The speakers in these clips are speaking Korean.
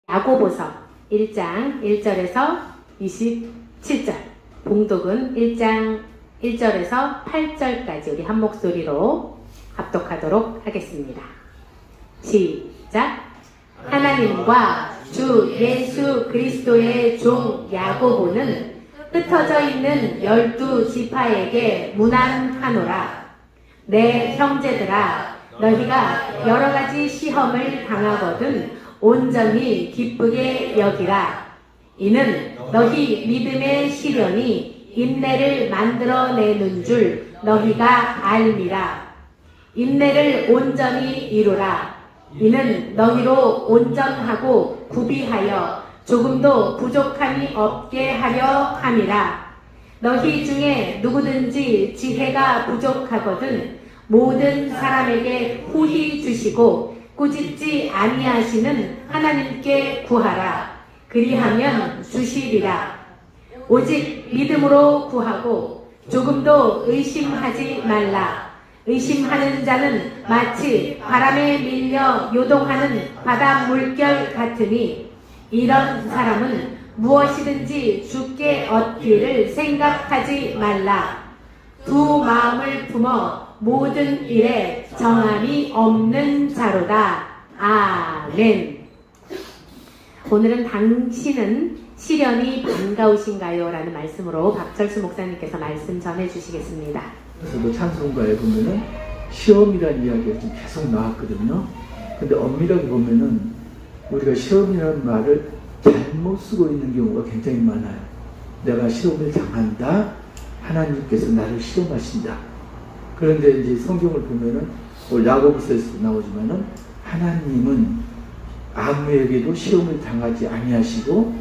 야고보서 1장 1절에서 27절, 봉독은 1장 1절에서 8절까지 우리 한 목소리로 합독하도록 하겠습니다. 시작! 하나님과 주 예수 그리스도의 종 야고보는 흩어져 있는 12지파에게 문안하노라. 내 형제들아, 너희가 여러가지 시험을 당하거든 온전히 기쁘게 여기라. 이는 너희 믿음의 시련이 인내를 만들어내는 줄 너희가 알미라. 인내를 온전히 이루라. 이는 너희로 온전하고 구비하여 조금도 부족함이 없게 하려 함이라. 너희 중에 누구든지 지혜가 부족하거든 모든 사람에게 후히 주시고 꾸짖지 아니하시는 하나님께 구하라. 그리하면 주시리라. 오직 믿음으로 구하고 조금도 의심하지 말라. 의심하는 자는 마치 바람에 밀려 요동하는 바다 물결 같으니 이런 사람은 무엇이든지 주께 얻기를 생각하지 말라. 두 마음을 품어 모든 일에 정함이 없는 자로다. 아멘. 오늘은 당신은 시련이 반가우신가요? 라는 말씀으로 박철수 목사님께서 말씀 전해주시겠습니다. 그래서 찬송가에 보면은 시험이라는 이야기가 좀 계속 나왔거든요. 근데 엄밀하게 보면은 우리가 시험이라는 말을 잘못 쓰고 있는 경우가 굉장히 많아요. 내가 시험을 당한다. 하나님께서 나를 시험하신다. 그런데 이제 성경을 보면은 야고보서에서도 나오지만은 하나님은 아무에게도 시험을 당하지 아니하시고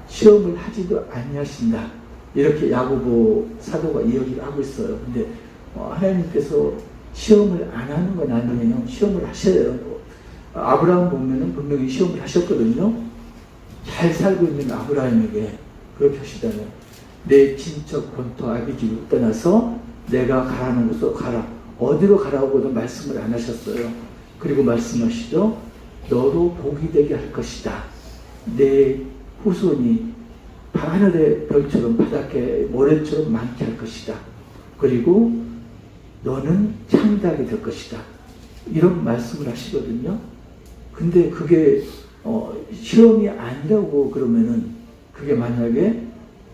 시험을 하지도 아니하신다. 이렇게 야고보 사도가 이야기를 하고 있어요. 근데 하나님께서 시험을 안 하는 건 아니에요. 시험을 하셔요. 아브라함 보면은 분명히 시험을 하셨거든요. 잘 살고 있는 아브라함에게 그렇게 하시잖아요. 내 친척 본토 아비집을 떠나서 내가 가라는 곳으로 가라. 어디로 가라고도 말씀을 안 하셨어요. 그리고 말씀하시죠. 너로 복이 되게 할 것이다. 내 후손이 하늘의 별처럼 바닷가의 모래처럼 많게 할 것이다. 그리고 너는 창대하게 될 것이다. 이런 말씀을 하시거든요. 근데 그게 시험이 아니라고 그러면은 그게 만약에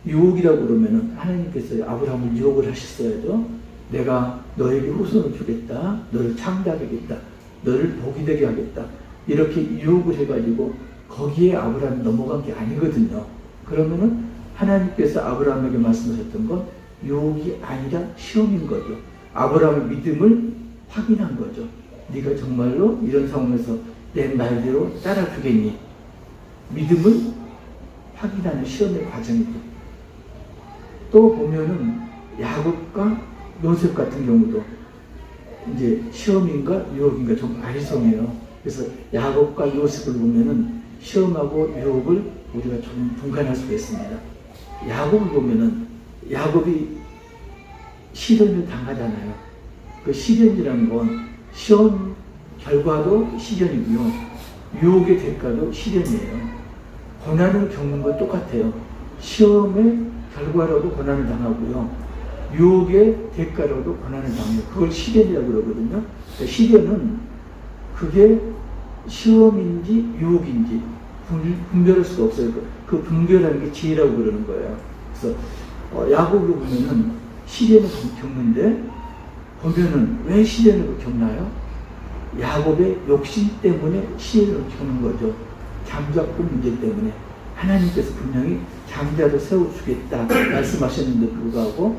유혹이라고 그러면은 하나님께서 아브라함을 유혹을 하셨어야죠. 내가 너에게 후손을 주겠다. 너를 창대하게 하겠다. 너를 복이 되게 하겠다. 이렇게 유혹을 해가지고 거기에 아브라함이 넘어간 게 아니거든요. 그러면은 하나님께서 아브라함에게 말씀하셨던 건 유혹이 아니라 시험인 거죠. 아브라함의 믿음을 확인한 거죠. 네가 정말로 이런 상황에서 내 말대로 따라주겠니? 믿음을 확인하는 시험의 과정이죠. 또 보면은 야곱과 요셉 같은 경우도 이제 시험인가 유혹인가 좀 아리송해요. 그래서 야곱과 요셉을 보면은 시험하고 유혹을 우리가 좀 분간할 수가 있습니다. 야곱을 보면은 야곱이 시련을 당하잖아요. 그 시련이라는 건 시험 결과도 시련이고요. 유혹의 대가도 시련이에요. 고난을 겪는 건 똑같아요. 시험의 결과로도 고난을 당하고요. 유혹의 대가로도 고난을 당해요. 그걸 시련이라고 그러거든요. 그러니까 시련은 그게 시험인지 유혹인지 분별할 수가 없어요. 그 분별하는 게 지혜라고 그러는 거예요. 그래서 야곱을 보면은 시련을 겪는데 보면은 왜 시련을 겪나요? 야곱의 욕심 때문에 시련을 겪는 거죠. 장자권 문제 때문에. 하나님께서 분명히 장자도 세워주겠다 말씀하셨는데 불구하고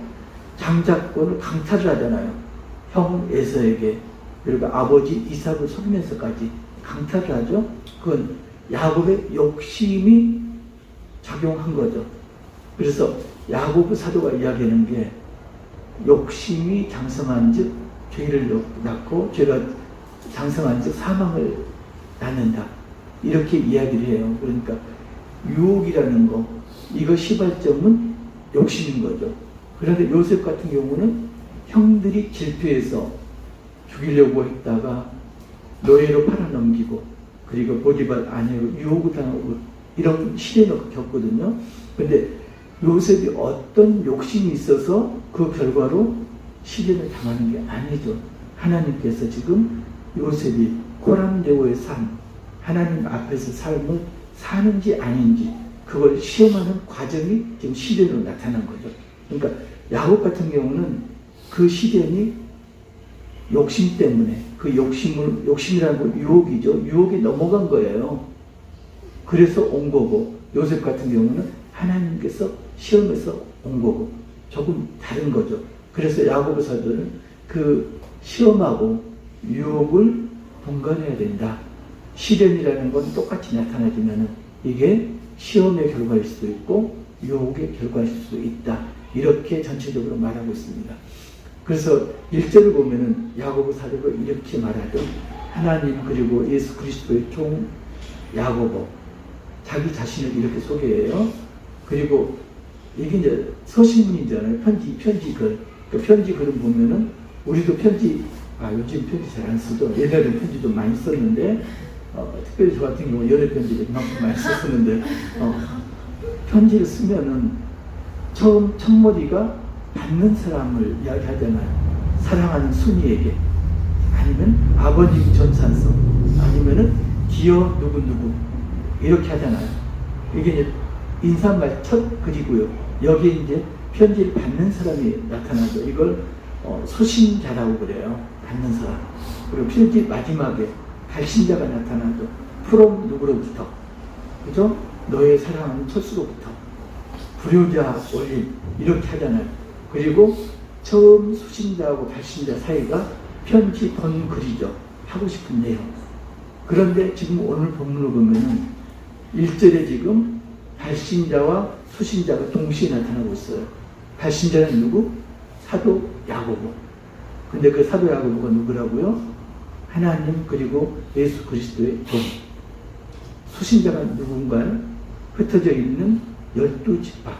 장자권을 강탈을 하잖아요. 형 에서에게 그리고 아버지 이삭을 속이면서까지 강탈을 하죠. 그건 야곱의 욕심이 작용한 거죠. 그래서 야곱 사도가 이야기하는 게 욕심이 장성한 즉 죄를 낳고 죄가 장성한 즉 사망을 낳는다. 이렇게 이야기를 해요. 그러니까 유혹이라는 거, 이거 시발점은 욕심인 거죠. 그런데 요셉 같은 경우는 형들이 질투해서 죽이려고 했다가 노예로 팔아넘기고 그리고 보디발 아내로 유혹을 당하고 이런 시련을 겪거든요. 근데 요셉이 어떤 욕심이 있어서 그 결과로 시련을 당하는 게 아니죠. 하나님께서 지금 요셉이 고람되오의 삶, 하나님 앞에서 삶을 사는지 아닌지 그걸 시험하는 과정이 지금 시련으로 나타난 거죠. 그러니까 야곱 같은 경우는 그 시련이 욕심 때문에 그 욕심이라는 건 유혹이죠. 유혹이 넘어간 거예요. 그래서 온 거고 요셉 같은 경우는 하나님께서 시험에서 온 거고 조금 다른 거죠. 그래서 야고보 사도는 그 시험하고 유혹을 분간해야 된다. 시련이라는 건 똑같이 나타나지만 이게 시험의 결과일 수도 있고 유혹의 결과일 수도 있다. 이렇게 전체적으로 말하고 있습니다. 그래서 1절을 보면은 야고보 사도가 이렇게 말하죠. 하나님 그리고 예수 그리스도의 종 야고보 자기 자신을 이렇게 소개해요. 그리고 이게 이제 서신문이잖아요. 편지글. 그 편지글을 보면은 우리도 편지 요즘 편지 잘 안 쓰죠. 옛날에는 편지 좀 많이 썼는데 특별히 저 같은 경우 연애 편지를 이만큼 많이 썼었는데 편지를 쓰면은 처음 첫머리가 받는 사람을 이야기하잖아요. 사랑하는 순이에게 아니면 아버님 전산성 아니면은 디어 누구누구 이렇게 하잖아요. 이게 이제 인사말 첫 글이고요. 여기에 이제 편지를 받는 사람이 나타나죠. 이걸 소신자라고 그래요. 받는 사람. 그리고 편지 마지막에 발신자가 나타나죠. 프롬 누구로부터. 그죠? 너의 사랑하는 첫수로부터. 불효자 올림. 이렇게 하잖아요. 그리고 처음 수신자하고 발신자 사이가 편지 번 글이죠. 하고 싶은 내용. 그런데 지금 오늘 본문을 보면은 1절에 지금 발신자와 수신자가 동시에 나타나고 있어요. 발신자는 누구? 사도 야고보. 근데 그 사도 야고보가 누구라고요? 하나님 그리고 예수 그리스도의 종. 수신자가 누군가요? 흩어져 있는 12지파.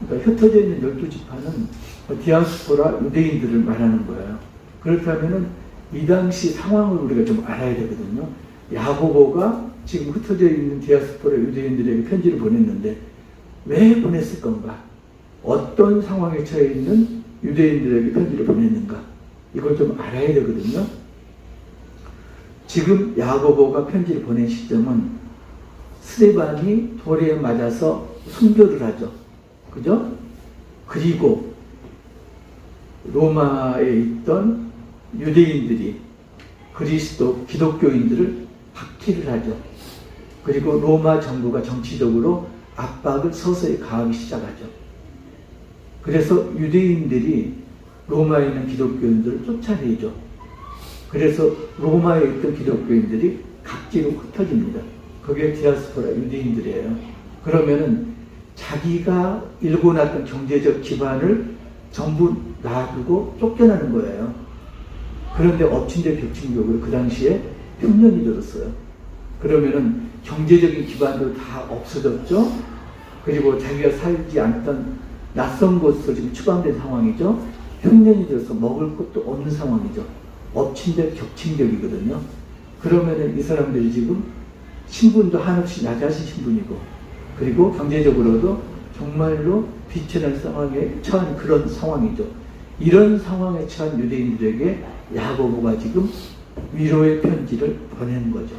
그러니까 흩어져 있는 12지파는 디아스포라 유대인들을 말하는 거예요. 그렇다면은 이 당시 상황을 우리가 좀 알아야 되거든요. 야고보가 지금 흩어져 있는 디아스포라 유대인들에게 편지를 보냈는데 왜 보냈을 건가? 어떤 상황에 처해 있는 유대인들에게 편지를 보냈는가? 이걸 좀 알아야 되거든요. 지금 야고보가 편지를 보낸 시점은 스데반이 돌에 맞아서 순교를 하죠. 그죠? 그리고 로마에 있던 유대인들이 그리스도 기독교인들을 박해를 하죠. 그리고 로마 정부가 정치적으로 압박을 서서히 가하기 시작하죠. 그래서 유대인들이 로마에 있는 기독교인들을 쫓아내죠. 그래서 로마에 있던 기독교인들이 각지로 흩어집니다. 그게 디아스포라 유대인들이에요. 그러면은 자기가 일궈놨던 경제적 기반을 전부 놔두고 쫓겨나는 거예요. 그런데 엎친 데 겹친 격으로 그 당시에 흉년이 들었어요. 그러면은 경제적인 기반도 다 없어졌죠. 그리고 자기가 살지 않던 낯선 곳으로 지금 추방된 상황이죠. 흉년이 들어서 먹을 것도 없는 상황이죠. 엎친 데 겹친 격이거든요. 그러면은 이 사람들이 지금 신분도 한없이 낮아진 신분이고, 그리고 경제적으로도 정말로 비천한 상황에 처한 그런 상황이죠. 이런 상황에 처한 유대인들에게 야고보가 지금 위로의 편지를 보낸 거죠.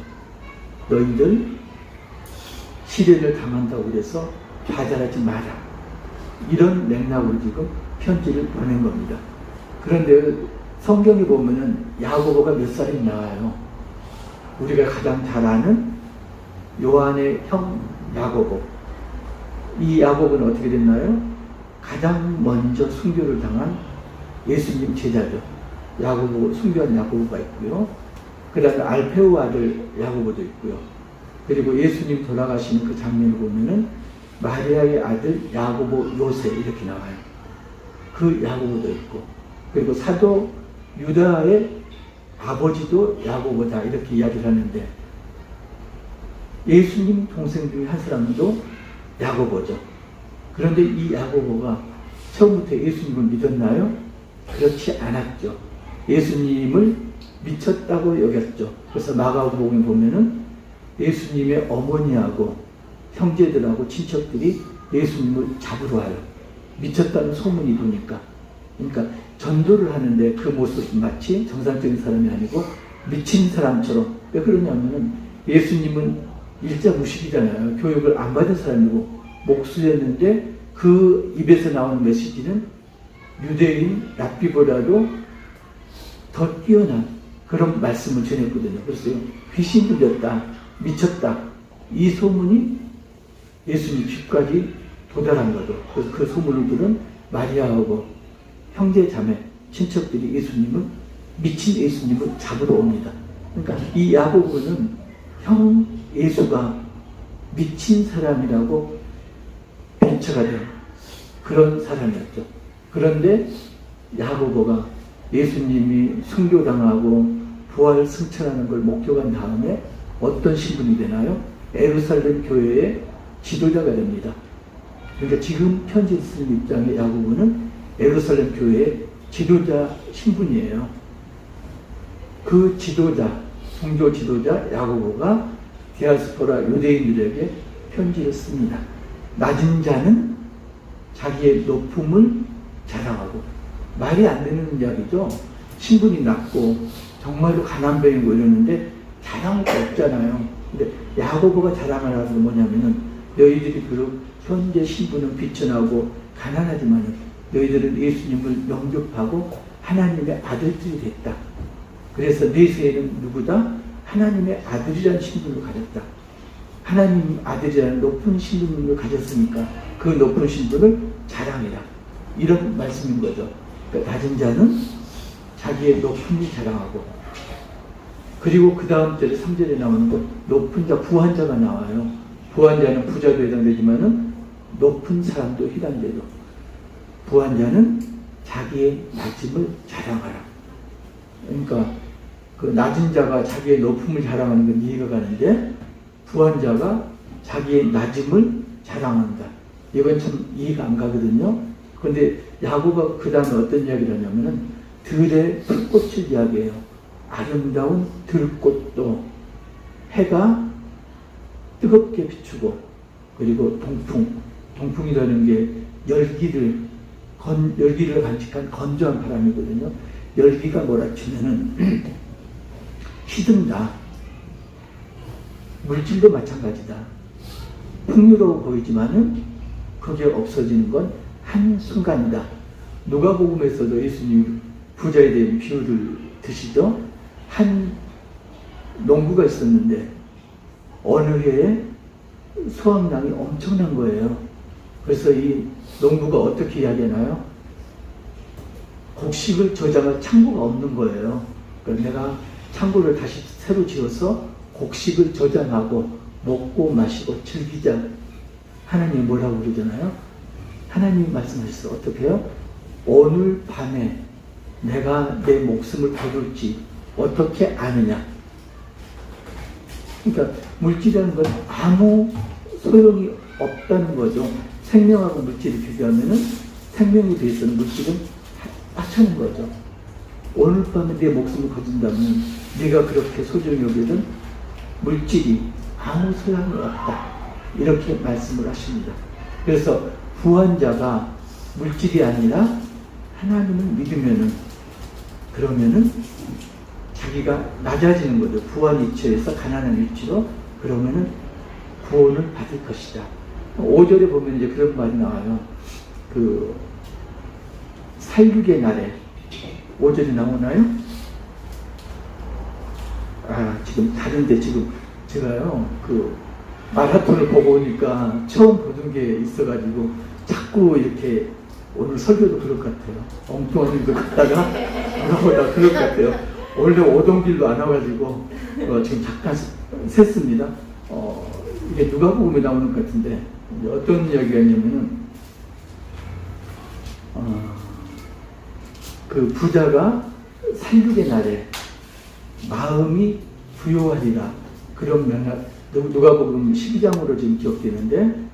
너희들 시련을 당한다고 해서 좌절하지 마라. 이런 맥락으로 지금 편지를 보낸 겁니다. 그런데 성경에 보면은 야고보가 몇 살이 나와요. 우리가 가장 잘 아는 요한의 형 야고보. 이 야고보는 어떻게 됐나요? 가장 먼저 순교를 당한 예수님 제자죠. 야고보, 순교한 야고보가 있고요. 그 다음에 알페오 아들 야고보도 있고요. 그리고 예수님 돌아가시는 그 장면을 보면은 마리아의 아들 야고보 요새 이렇게 나와요. 그 야고보도 있고, 그리고 사도 유다의 아버지도 야고보다 이렇게 이야기를 하는데, 예수님 동생 중에 한 사람도 야고보죠. 그런데 이 야고보가 처음부터 예수님을 믿었나요? 그렇지 않았죠. 예수님을 미쳤다고 여겼죠. 그래서 마가복음에 보면은 예수님의 어머니하고 형제들하고 친척들이 예수님을 잡으러 와요. 미쳤다는 소문이 도니까. 그러니까 전도를 하는데 그 모습이 마치 정상적인 사람이 아니고 미친 사람처럼. 왜 그러냐면은 예수님은 일자무식이잖아요. 교육을 안 받은 사람이고 목수였는데 그 입에서 나오는 메시지는 유대인 랍비보다도 더 뛰어난 그런 말씀을 전했거든요. 그래서 귀신 들렸다, 미쳤다, 이 소문이 예수님 귀까지 도달한 거죠. 그래서 그 소문을 들은 마리아하고 형제 자매 친척들이 미친 예수님을 잡으러 옵니다. 그러니까 이 야고보는 형 예수가 미친 사람이라고 변처가 된 그런 사람이었죠. 그런데 야고보가 예수님이 순교당하고 부활 승천하는 걸 목격한 다음에 어떤 신분이 되나요? 예루살렘 교회의 지도자가 됩니다. 그러니까 지금 편지 쓰는 입장의 야고보는 예루살렘 교회의 지도자 신분이에요. 그 지도자, 종교 지도자 야고보가 디아스포라 유대인들에게 편지를 씁니다. 낮은 자는 자기의 높음을 자랑하고, 말이 안 되는 이야기죠. 신분이 낮고 정말로 가난뱅이고 이러는데 자랑할 게 없잖아요. 근데 야고보가 자랑하는 건 뭐냐면은 너희들이 그 현재 신분은 비천하고 가난하지만 너희들은 예수님을 영접하고 하나님의 아들들이 됐다. 그래서 내세에는 누구다? 하나님의 아들이라는 신분을 가졌다. 하나님 아들이라는 높은 신분을 가졌으니까 그 높은 신분을 자랑해라. 이런 말씀인 거죠. 그러니까 낮은 자는 자기의 높음을 자랑하고, 그리고 그 다음 절에 3절에 나오는 거 높은 자, 부한 자가 나와요. 부한 자는 부자도 해당되지만은 높은 사람도 해당되죠. 부한 자는 자기의 낮음을 자랑하라. 그러니까 그 낮은 자가 자기의 높음을 자랑하는 건 이해가 가는데 부한 자가 자기의 낮음을 자랑한다. 이건 참 이해가 안 가거든요. 그런데 야고보가 그 다음에 어떤 이야기를 하냐면은 들의 풀꽃을 이야기해요. 아름다운 들꽃도 해가 뜨겁게 비추고, 그리고 동풍이라는 게 열기를 간직한 건조한 바람이거든요. 열기가 몰아치면은 시든다. 물질도 마찬가지다. 풍요로워 보이지만은 그게 없어지는 건 한순간이다. 누가복음에서도 예수님 부자에 대한 비유를 드시죠. 한 농부가 있었는데 어느 해에 수확량이 엄청난 거예요. 그래서 이 농부가 어떻게 이야기하나요? 곡식을 저장할 창고가 없는 거예요. 그러니까 내가 창고를 다시 새로 지어서 곡식을 저장하고 먹고 마시고 즐기자. 하나님이 뭐라고 그러잖아요? 하나님이 말씀하셨어요. 어떻게 해요? 오늘 밤에 내가 내 목숨을 거둘지 어떻게 아느냐? 그러니까 물질이라는 건 아무 소용이 없다는 거죠. 생명하고 물질을 비교하면은 생명에 대해서는 물질은 하찮은 거죠. 오늘 밤에 내 목숨을 거둔다면 네가 그렇게 소중히 여기든 물질이 아무 소용이 없다. 이렇게 말씀을 하십니다. 그래서 부한 자가 물질이 아니라 하나님을 믿으면은, 그러면은 자기가 낮아지는 거죠. 부한 위치에서 가난한 위치로, 그러면은 구원을 받을 것이다. 5절에 보면 이제 그런 말이 나와요. 그 살육의 날에 5절이 나오나요? 지금 다른데 지금 제가요 그 마라톤을 보고 오니까 처음 보는 게 있어가지고 자꾸 이렇게 오늘 설교도 그럴 것 같아요. 엉뚱한 일도 갖다가 알아보다 그럴 것 같아요. 원래 오던 길로 안 와가지고 지금 잠깐 샜습니다. 이게 누가복음에 나오는 것 같은데 이제 어떤 이야기가 있냐면은 그 부자가 살육의 날에 마음이 부요하리라, 그런 명락, 누가복음 12장으로 지금 기억되는데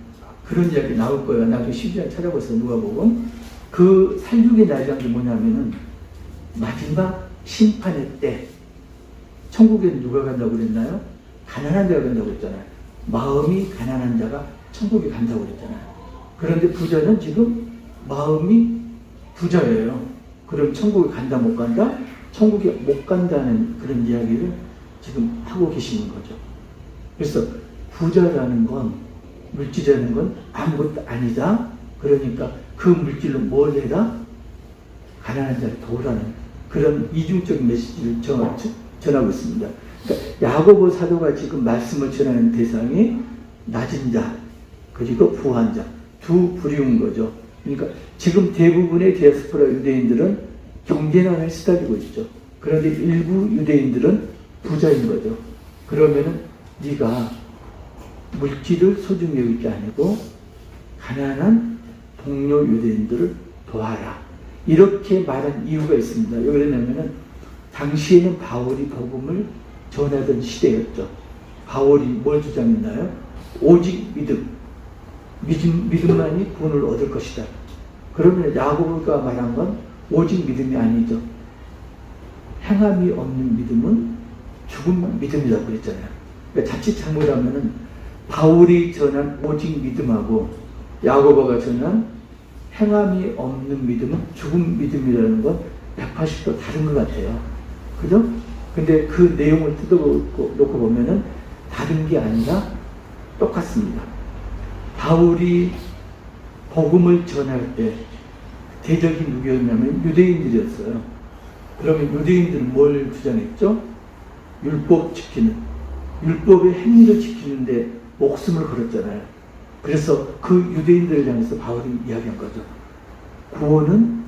그런 이야기 나올 거예요. 나중에 12장 찾아보세요. 누가복음. 그 살육의 날이란 게 뭐냐면은 마지막 심판의 때, 천국에는 누가 간다고 그랬나요? 가난한 자가 간다고 했잖아요. 마음이 가난한 자가 천국에 간다고 그랬잖아요. 그런데 부자는 지금 마음이 부자예요. 그럼 천국에 간다 못 간다? 천국에 못 간다는 그런 이야기를 지금 하고 계시는 거죠. 그래서 부자라는 건, 물질이라는 건 아무것도 아니다. 그러니까 그 물질로 뭘 해라? 가난한 자를 도우라는 그런 이중적인 메시지를 전하고 있습니다. 그러니까 야고보 사도가 지금 말씀을 전하는 대상이 낮은 자 그리고 부한 자 두 부류인 거죠. 그러니까 지금 대부분의 디아스포라 유대인들은 경제난을 시달리고 있죠. 그런데 일부 유대인들은 부자인 거죠. 그러면은 네가 물질을 소중히 여길 게 아니고 가난한 동료 유대인들을 도와라. 이렇게 말한 이유가 있습니다. 왜 그러냐면은 당시에는 바울이 복음을 전하던 시대였죠. 바울이 뭘 주장했나요? 오직 믿음만이 구원을 얻을 것이다. 그러면 야고보가 말한 건 오직 믿음이 아니죠. 행함이 없는 믿음은 죽은 믿음이라고 그랬잖아요. 그러니까 자칫 잘못하면은 바울이 전한 오직 믿음하고 야고보가 전한 행함이 없는 믿음은 죽은 믿음이라는 건 180도 다른 것 같아요. 그죠? 근데 그 내용을 뜯어놓고 보면은 다른 게 아니라 똑같습니다. 바울이 복음을 전할 때 대적이 누구였냐면 유대인들이었어요. 그러면 유대인들은 뭘 주장했죠? 율법 지키는, 율법의 행위를 지키는데 목숨을 걸었잖아요. 그래서 그 유대인들을 향해서 바울이 이야기한 거죠. 구원은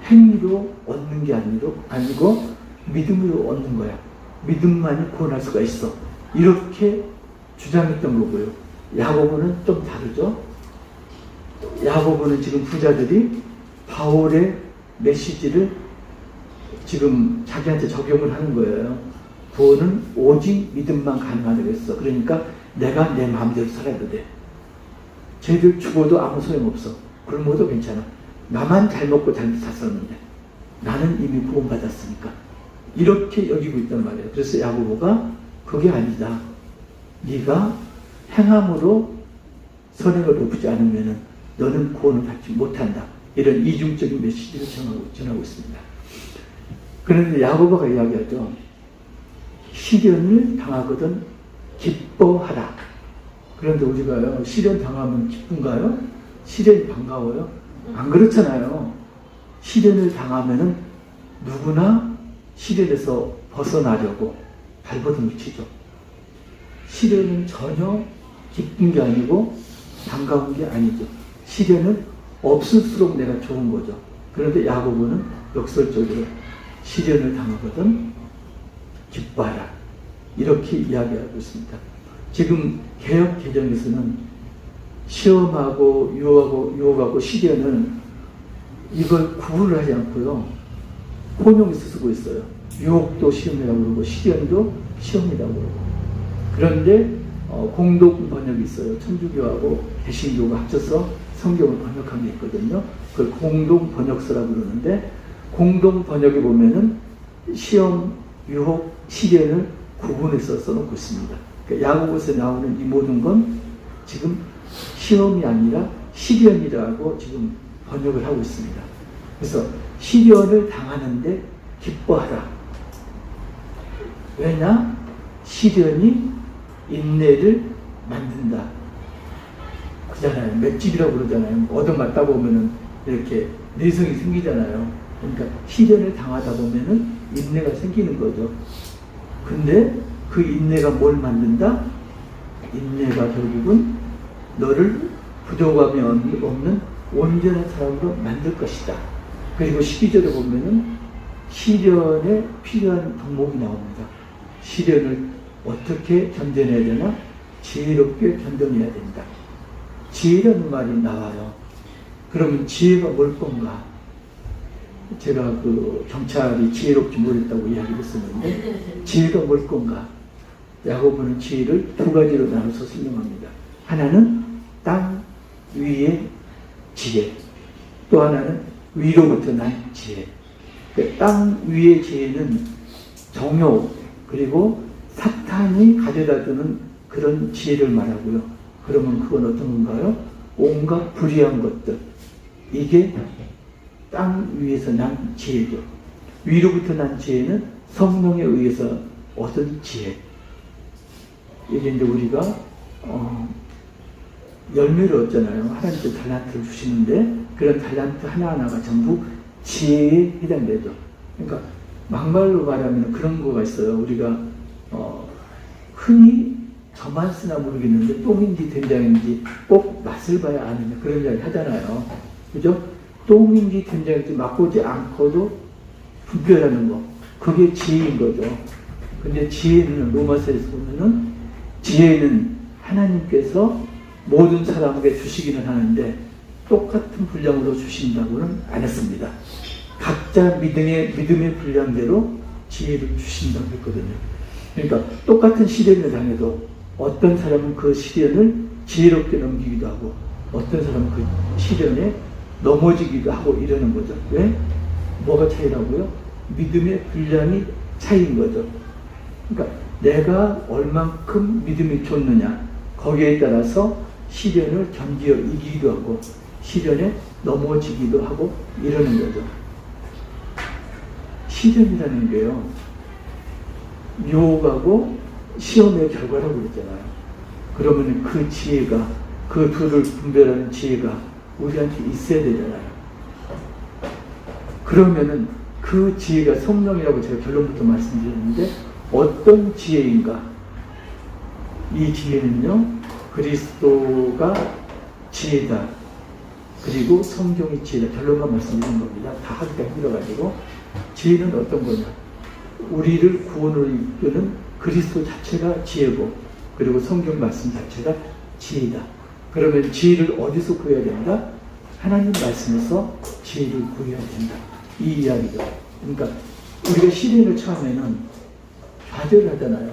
행위로 얻는 게 아니고 믿음으로 얻는 거야. 믿음만이 구원할 수가 있어. 이렇게 주장했던 거고요. 야고보는 좀 다르죠. 야고보는 지금 부자들이 바울의 메시지를 지금 자기한테 적용을 하는 거예요. 구원은 오직 믿음만 가능하다고 했어. 그러니까 내가 내 마음대로 살아도 돼. 쟤들 죽어도 아무 소용없어. 굶어도 괜찮아. 나만 잘 먹고 잘 샀었는데 나는 이미 구원받았으니까. 이렇게 여기고 있단 말이에요. 그래서 야고보가 그게 아니다. 네가 행함으로 선행을 베푸지 않으면 너는 구원을 받지 못한다. 이런 이중적인 메시지를 전하고 있습니다. 그런데 야고보가 이야기하죠. 시련을 당하거든 기뻐하라. 그런데 우리가요, 시련 당하면 기쁜가요? 시련이 반가워요? 안 그렇잖아요. 시련을 당하면은 누구나 시련에서 벗어나려고 발버둥을 치죠. 시련은 전혀 기쁜 게 아니고 반가운 게 아니죠. 시련은 없을수록 내가 좋은 거죠. 그런데 야고보는 역설적으로 시련을 당하거든 기뻐하라. 이렇게 이야기하고 있습니다. 지금 개혁 개정에서는 시험하고 유혹하고 시련은 이걸 구분을 하지 않고요. 혼용해서 쓰고 있어요. 유혹도 시험이라고 그러고 시련도 시험이라고 그러고. 그런데 공동 번역이 있어요. 천주교하고 개신교가 합쳐서 성경을 번역한 게 있거든요. 그걸 공동 번역서라고 그러는데 공동 번역에 보면은 시험, 유혹, 시련을 구분해서 써놓고 있습니다. 그러니까 야고보서에 나오는 이 모든 건 지금 시험이 아니라 시련이라고 지금 번역을 하고 있습니다. 그래서 시련을 당하는데 기뻐하라. 왜냐? 시련이 인내를 만든다. 그잖아요. 맷집이라고 그러잖아요. 얻어맞다 보면은 이렇게 내성이 생기잖아요. 그러니까 시련을 당하다 보면은 인내가 생기는 거죠. 근데 그 인내가 뭘 만든다? 인내가 결국은 너를 부족함이 없는 온전한 사람으로 만들 것이다. 그리고 12절에 보면은 시련에 필요한 덕목이 나옵니다. 시련을 어떻게 견뎌내야 되나? 지혜롭게 견뎌내야 된다. 지혜라는 말이 나와요. 그러면 지혜가 뭘 건가? 제가 그 경찰이 지혜롭지 못했다고 이야기를 했었는데 지혜가 뭘 건가? 야고보는 지혜를 두 가지로 나눠서 설명합니다. 하나는 땅 위의 지혜, 또 하나는 위로부터 난 지혜. 땅 위의 지혜는 정욕 그리고 사탄이 가져다 두는 그런 지혜를 말하고요. 그러면 그건 어떤 건가요? 온갖 불의한 것들. 이게 땅 위에서 난 지혜죠. 위로부터 난 지혜는 성령에 의해서 얻은 지혜. 이게 이제 우리가 열매를 얻잖아요. 하나님께 달란트를 주시는데 그런 달란트 하나하나가 전부 지혜에 해당되죠. 그러니까 막말로 말하면 그런 거가 있어요. 우리가 흔히 저만 쓰나 모르겠는데 똥인지 된장인지 꼭 맛을 봐야 아는 그런 이야기 하잖아요. 그죠? 똥인지 된장인지 맛보지 않고도 분별하는 거. 그게 지혜인 거죠. 근데 지혜는 로마서에서 보면은 지혜는 하나님께서 모든 사람에게 주시기는 하는데 똑같은 분량으로 주신다고는 안 했습니다. 각자 믿음의 분량대로 지혜를 주신다고 했거든요. 그러니까 똑같은 시련을 당해도 어떤 사람은 그 시련을 지혜롭게 넘기기도 하고 어떤 사람은 그 시련에 넘어지기도 하고 이러는 거죠. 왜? 뭐가 차이라고요? 믿음의 분량이 차이인 거죠. 그러니까 내가 얼만큼 믿음이 좋느냐 거기에 따라서 시련을 견디어 이기기도 하고 시련에 넘어지기도 하고 이러는 거죠. 시련이라는 게요, 유혹하고 시험의 결과라고 그랬잖아요. 그러면 그 지혜가, 그 둘을 분별하는 지혜가 우리한테 있어야 되잖아요. 그러면은 그 지혜가 성령이라고 제가 결론부터 말씀드렸는데 어떤 지혜인가? 이 지혜는요, 그리스도가 지혜다. 그리고 성경이 지혜다. 결론만 말씀드린 겁니다. 다 하기가 힘들어가지고. 지혜는 어떤 거냐? 우리를 구원으로 이끄는 그리스도 자체가 지혜고, 그리고 성경 말씀 자체가 지혜다. 그러면 지혜를 어디서 구해야 된다? 하나님 말씀에서 지혜를 구해야 된다. 이 이야기죠. 그러니까 우리가 시련을 처음에는 좌절을 하잖아요.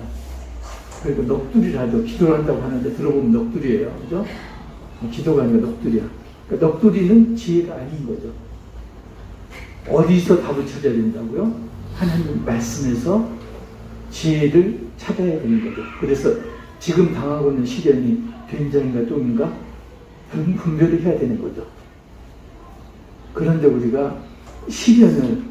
그리고 넋두리를 하죠. 기도를 한다고 하는데 들어보면 넋두리예요. 그죠? 기도가 아니라 넋두리야. 그러니까 넋두리는 지혜가 아닌 거죠. 어디서 답을 찾아야 된다고요? 하나님 말씀에서 지혜를 찾아야 되는 거죠. 그래서 지금 당하고 있는 시련이 된장인가 똥인가 분별을 해야 되는 거죠. 그런데 우리가 시련을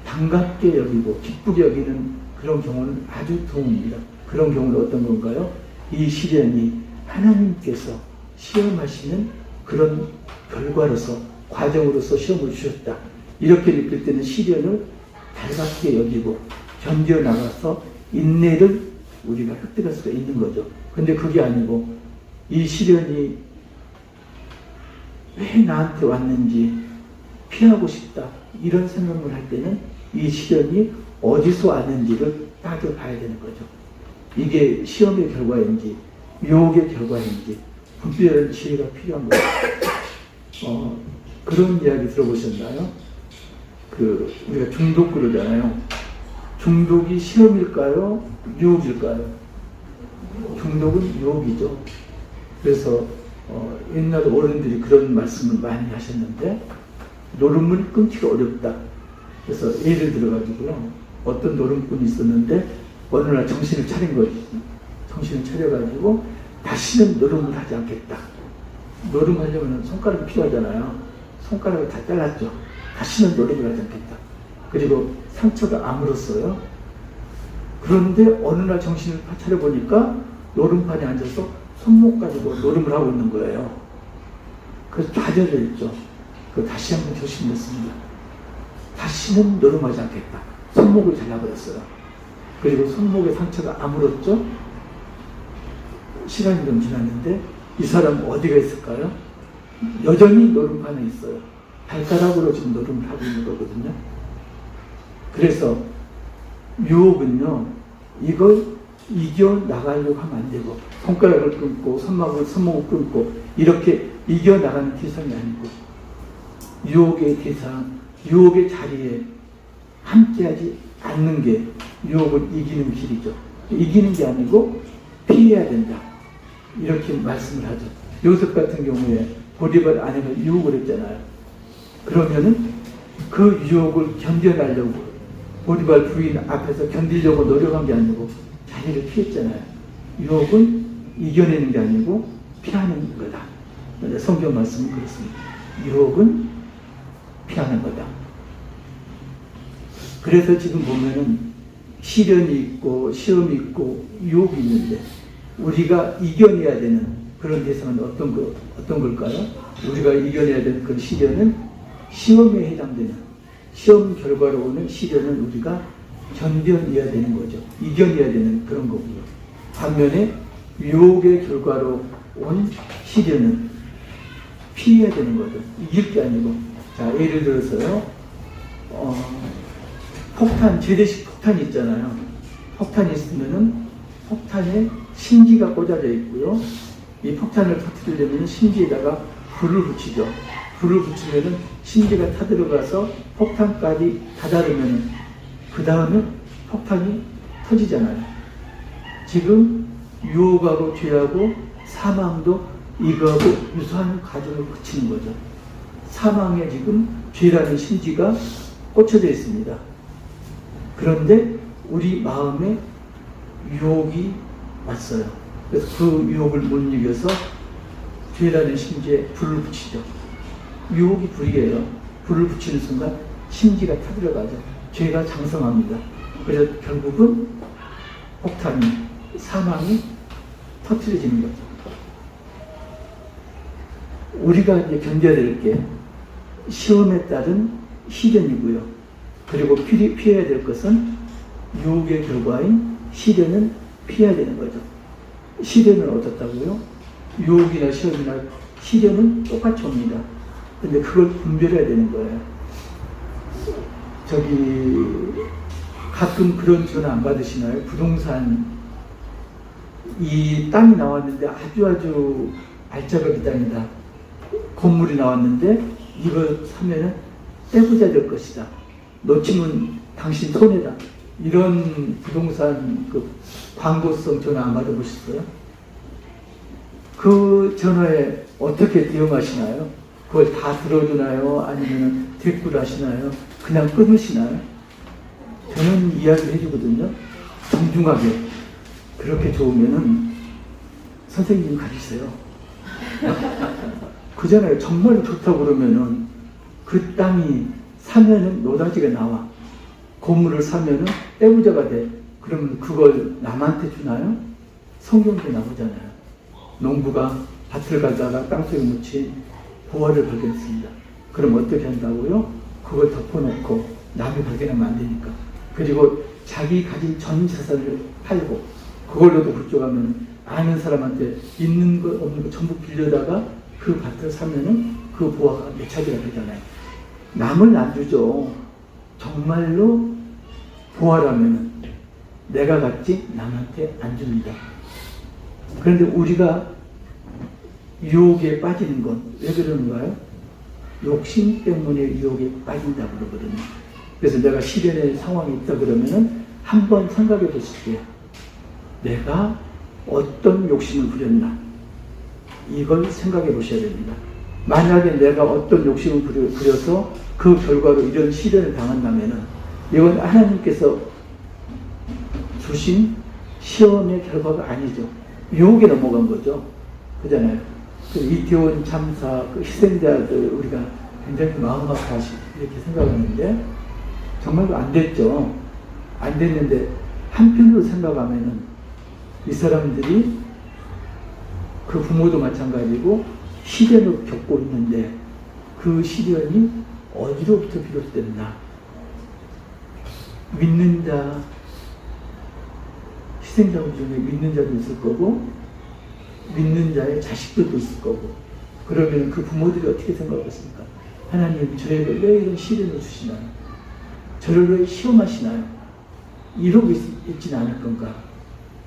반갑게 여기고 기쁘게 여기는 그런 경우는 아주 드뭅니다. 그런 경우는 어떤 건가요? 이 시련이 하나님께서 시험하시는 그런 결과로서, 과정으로서 시험을 주셨다. 이렇게 느낄 때는 시련을 달갑게 여기고 견뎌 나가서 인내를 우리가 획득할 수가 있는 거죠. 근데 그게 아니고 이 시련이 왜 나한테 왔는지 피하고 싶다. 이런 생각을 할 때는 이 시련이 어디서 왔는지를 따져봐야 되는 거죠. 이게 시험의 결과인지 유혹의 결과인지 분별하는 지혜가 필요한 거죠. 그런 이야기 들어보셨나요? 우리가 중독 그러잖아요. 중독이 시험일까요? 유혹일까요? 중독은 유혹이죠. 그래서 옛날 어른들이 그런 말씀을 많이 하셨는데 노름을 끊기가 어렵다. 그래서 예를 들어가지고요, 어떤 노름꾼이 있었는데 어느 날 정신을 차린 거지. 정신을 차려가지고 다시는 노름을 하지 않겠다. 노름하려면 손가락이 필요하잖아요. 손가락을 다 잘랐죠. 다시는 노름을 하지 않겠다. 그리고 상처가 아물었어요. 그런데 어느 날 정신을 차려보니까 노름판에 앉아서 손목 가지고 노름을 하고 있는 거예요. 그래서 좌절을 했죠. 다시 한번 결심했습니다. 다시는 노름하지 않겠다. 손목을 잘라버렸어요. 그리고 손목에 상처가 아물었죠. 시간이 좀 지났는데 이 사람 어디가 있을까요? 여전히 노름판에 있어요. 발가락으로 지금 노름을 하고 있는 거거든요. 그래서 유혹은요, 이걸 이겨나가려고 하면 안 되고, 손가락을 끊고 손목을 끊고 이렇게 이겨나가는 대상이 아니고, 유혹의 대상, 유혹의 자리에 함께하지 않는 게 유혹을 이기는 길이죠. 이기는 게 아니고 피해야 된다. 이렇게 말씀을 하죠. 요셉 같은 경우에 보디발 아내가 유혹을 했잖아요. 그러면은 그 유혹을 견뎌내려고 보디발 부인 앞에서 견디려고 노력한 게 아니고 자리를 피했잖아요. 유혹은 이겨내는 게 아니고 피하는 거다. 성경 말씀은 그렇습니다. 유혹은 피하는 거다. 그래서 지금 보면은 시련이 있고 시험이 있고 유혹이 있는데 우리가 이겨내야 되는 그런 대상은 어떤 걸까요? 우리가 이겨내야 되는 그 시련은 시험에 해당되는 시험 결과로 오는 시련은 우리가 견뎌내야 되는 거죠. 이겨내야 되는 그런 거고요. 반면에 유혹의 결과로 온 시련은 피해야 되는 거죠. 이길 게 아니고. 자, 예를 들어서요. 폭탄, 재래식 폭탄이 있잖아요. 폭탄이 있으면은 폭탄에 심지가 꽂아져 있고요. 이 폭탄을 터뜨리려면 심지에다가 불을 붙이죠. 불을 붙이면은 심지가 타들어가서 폭탄까지 다다르면은 그 다음에 폭탄이 터지잖아요. 지금 유혹하고 죄하고 사망도 이거하고 유사한 과정을 거치는 거죠. 사망에 지금 죄라는 심지가 꽂혀져 있습니다. 그런데 우리 마음에 유혹이 왔어요. 그래서 그 유혹을 못 이겨서 죄라는 심지에 불을 붙이죠. 유혹이 불이에요. 불을 붙이는 순간 심지가 타들어가죠. 죄가 장성합니다. 그래서 결국은 폭탄이, 사망이 터뜨려지는 거죠. 우리가 이제 견뎌야 될 게 시험에 따른 시련이고요. 그리고 피해야 될 것은 유혹의 결과인 시련은 피해야 되는 거죠. 시련은 어떻다고요? 유혹이나 시험이나 시련은 똑같이 옵니다. 근데 그걸 분별해야 되는 거예요. 가끔 그런 전화 안 받으시나요? 부동산 이 땅이 나왔는데 아주 알짜배기 땅이다. 건물이 나왔는데 이거 사면은 떼부자 될 것이다. 놓치면 당신 손해다. 이런 부동산 광고성 전화 안 받아보셨어요? 그 전화에 어떻게 대응하시나요? 그걸 다 들어주나요? 아니면 대꾸를 하시나요? 그냥 끊으시나요? 저는 이야기를 해주거든요. 정중하게. 그렇게 좋으면은 선생님 가르치세요. 그잖아요. 정말 좋다고 그러면은 그 땅이 사면은 노다지가 나와. 건물을 사면은 떼부자가 돼. 그러면 그걸 남한테 주나요? 성경도 나오잖아요. 농부가 밭을 가다가 땅속에 묻힌 보화를 발견했습니다. 그럼 어떻게 한다고요? 그걸 덮어놓고 남이 발견하면 안 되니까. 그리고 자기 가진 전 재산을 팔고 그걸로도 굴욕하면 아는 사람한테 있는 거 없는 거 전부 빌려다가 그 밭을 사면은 그 보화가 몇 차지가 되잖아요. 남을 안 주죠. 정말로 보화라면은 내가 갖지 남한테 안 줍니다. 그런데 우리가 유혹에 빠지는 건 왜 그러는가요? 욕심 때문에 유혹에 빠진다고 그러거든요. 그래서 내가 시련의 상황이 있다 그러면은 한번 생각해 보실게요. 내가 어떤 욕심을 부렸나? 이걸 생각해 보셔야 됩니다. 만약에 내가 어떤 욕심을 부려서 그 결과로 이런 시련을 당한다면은 이건 하나님께서 주신 시험의 결과가 아니죠. 유혹에 넘어간 거죠. 그잖아요. 그 이태원 참사 그 희생자들 우리가 굉장히 마음 아파하시 이렇게 생각하는데 정말로 안 됐죠. 안 됐는데 한편으로 생각하면은 이 사람들이 그 부모도 마찬가지고 시련을 겪고 있는데 그 시련이 어디로부터 비롯됐나? 믿는 자, 희생자들 중에 믿는 자도 있을 거고 믿는 자의 자식들도 있을 거고 그러면 그 부모들이 어떻게 생각하겠습니까? 하나님 저에게 왜 이런 시련을 주시나요? 저를 왜 시험하시나요? 이러고 있지는 않을 건가?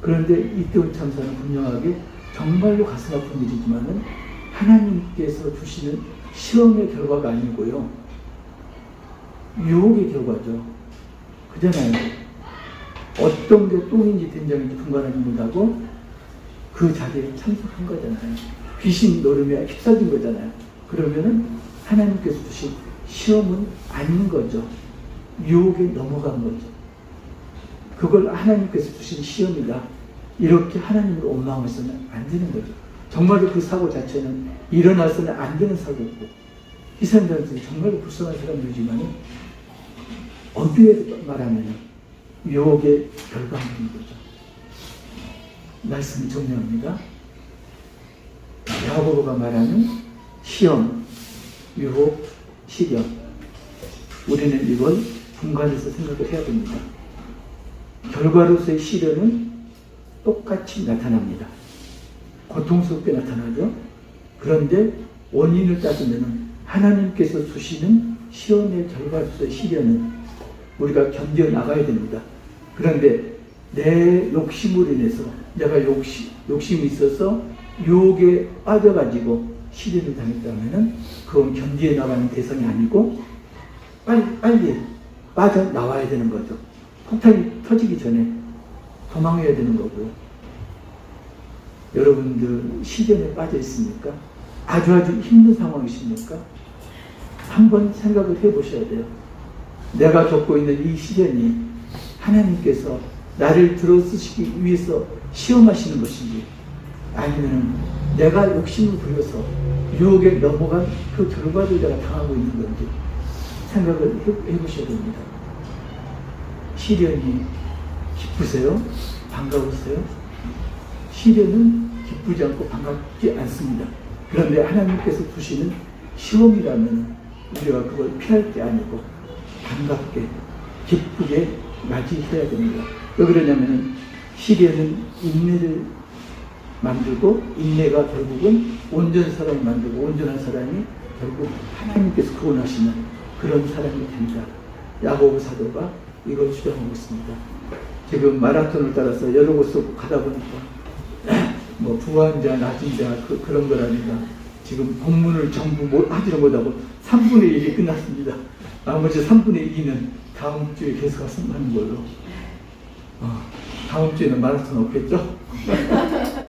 그런데 이태원 참사는 분명하게 정말로 가슴 아픈 일이지만은 하나님께서 주시는 시험의 결과가 아니고요. 유혹의 결과죠. 그잖아요. 어떤 게 똥인지 된장인지 분간하지 못하고 그 자리에 참석한 거잖아요. 귀신 노름에 휩싸진 거잖아요. 그러면은 하나님께서 주신 시험은 아닌 거죠. 유혹에 넘어간 거죠. 그걸 하나님께서 주신 시험이다. 이렇게 하나님을 원망해서는 안 되는 거죠. 정말로 그 사고 자체는 일어나서는 안 되는 사고고, 이 사람들은 정말로 불쌍한 사람들이지만 엄밀히 말하면 유혹의 결과물인 거죠. 말씀을 정리합니다. 야고보가 말하는 시험, 유혹, 시련, 우리는 이걸 분간해서 생각을 해야 됩니다. 결과로서의 시련은 똑같이 나타납니다. 고통스럽게 나타나죠. 그런데 원인을 따지면 하나님께서 주시는 시험의 결과로서의 시련은 우리가 견뎌 나가야 됩니다. 그런데 내 욕심으로 인해서 내가 욕심이 있어서 유혹에 빠져가지고 시련을 당했다면 그건 견디어 나가는 대상이 아니고 빨리 빠져나와야 되는 거죠. 폭탄이 터지기 전에 도망해야 되는 거고요. 여러분들 시련에 빠져 있습니까? 아주 힘든 상황이십니까? 한번 생각을 해보셔야 돼요. 내가 겪고 있는 이 시련이 하나님께서 나를 들어쓰시기 위해서 시험하시는 것인지, 아니면 내가 욕심을 부려서 유혹에 넘어간 그 결과를 내가 당하고 있는 건지 생각을 해보셔야 됩니다. 시련이 기쁘세요? 반가우세요? 시련은 기쁘지 않고 반갑지 않습니다. 그런데 하나님께서 주시는 시험이라면 우리가 그걸 피할 게 아니고 반갑게 기쁘게 맞이해야 됩니다. 왜 그러냐면 시련은 인내를 만들고, 인내가 결국은 온전한 사람을 만들고, 온전한 사람이 결국 하나님께서 구원하시는 그런 사람이 된다. 야고보 사도가 이걸 주장하고 있습니다. 지금 마라톤을 따라서 여러 곳을 가다 보니까 뭐 부한 자, 낮은 자 그런 거라니까 지금 본문을 전부 하지를 못하고 3분의 1이 끝났습니다. 나머지 3분의 2는 다음 주에 계속 하는 걸로. 다음 주에는 마라톤 없겠죠?